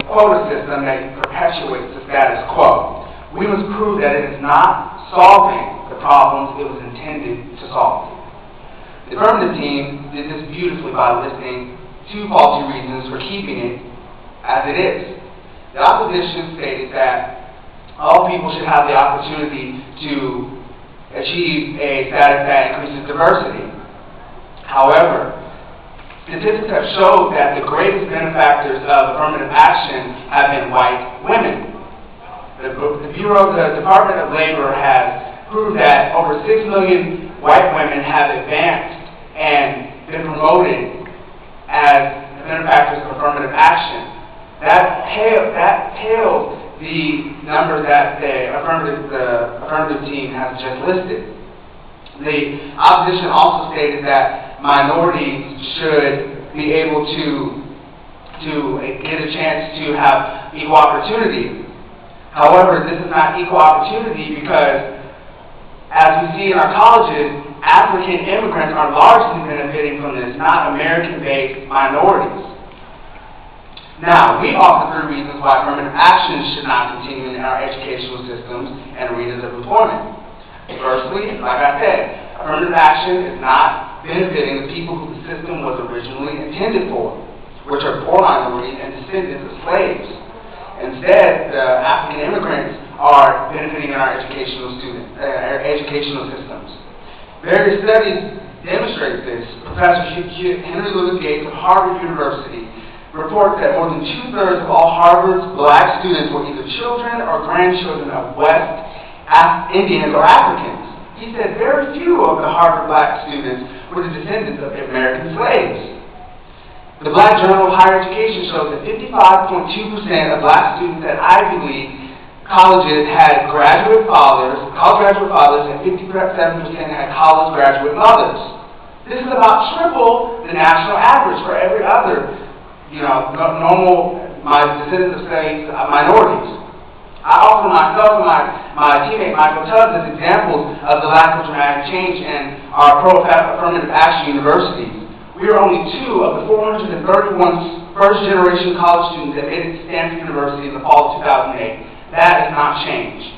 quota system that perpetuates the status quo. We must prove that it is not solving the problems it was intended to solve. The affirmative team did this beautifully by listing 2 faulty reasons for keeping it as it is. The opposition stated that all people should have the opportunity to achieve a status that increases diversity. However, statistics have showed that the greatest benefactors of affirmative action have been white women. The Department of Labor has proved that over 6 million white women have advanced and been promoted as benefactors of affirmative action. That pales the numbers that the affirmative team has just listed. The opposition also stated that minorities should be able to get a chance to have equal opportunity. However, this is not equal opportunity because, as we see in our colleges, African immigrants are largely benefiting from this, not American-based minorities. Now, we offer 3 reasons why affirmative action should not continue in our educational systems and arenas of employment. Firstly, like I said, affirmative action is not benefiting the people who the system was originally intended for, which are poor minorities and descendants of slaves. Instead, the African immigrants are benefiting in our educational systems. Various studies demonstrate this. Professor Henry Louis Gates of Harvard University reports that more than 2/3 of all Harvard's black students were either children or grandchildren of West Indians or Africans. He said very few of the Harvard black students were the descendants of American slaves. The Black Journal of Higher Education shows that 55.2% of black students at Ivy League colleges had college graduate fathers, and 57% had college graduate mothers. This is about triple the national average for every other normal, descendants of slaves, minorities. I offer myself and my teammate Michael Tubbs as examples of the lack of dramatic change in our pro-affirmative action universities. We are only 2 of the 431 first-generation college students that made it to Stanford University in the fall of 2008. That is not change.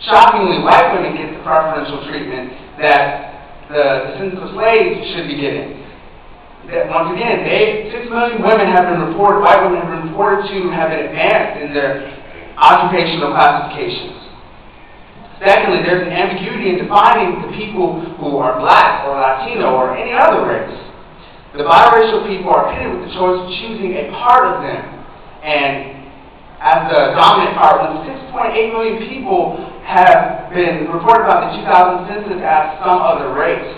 Shockingly, white women get the preferential treatment that the descendants of slaves should be getting. Once again, 6 million women have been reported, white women have been reported to have been advanced in their occupational classifications. Secondly, there's an ambiguity in defining the people who are black or Latino or any other race. The biracial people are pitted with the choice of choosing a part of them. And as the dominant part, when 6.8 million people have been reported by the 2000 census as some other race.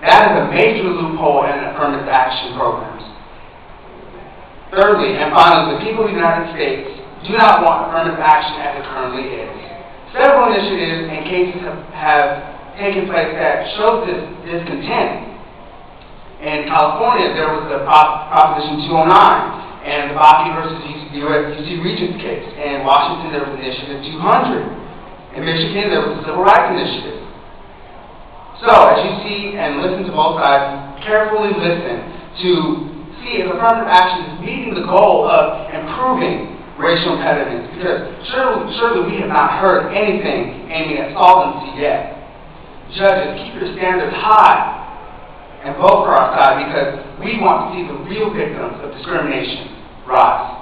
That is a major loophole in affirmative action programs. Thirdly, and finally, the people of the United States do not want affirmative action as it currently is. Several initiatives and cases have taken place that show this discontent. In California, there was the Proposition 209 and the Bakke versus UC Regents case. In Washington, there was Initiative 200. In Michigan, there was the Civil Rights Initiative. So, as you see and listen to both sides, carefully listen to see if affirmative action is meeting the goal of improving racial impediments, because surely we have not heard anything aiming at solvency yet. Judges, keep your standards high and vote for our side, because we want to see the real victims of discrimination rise.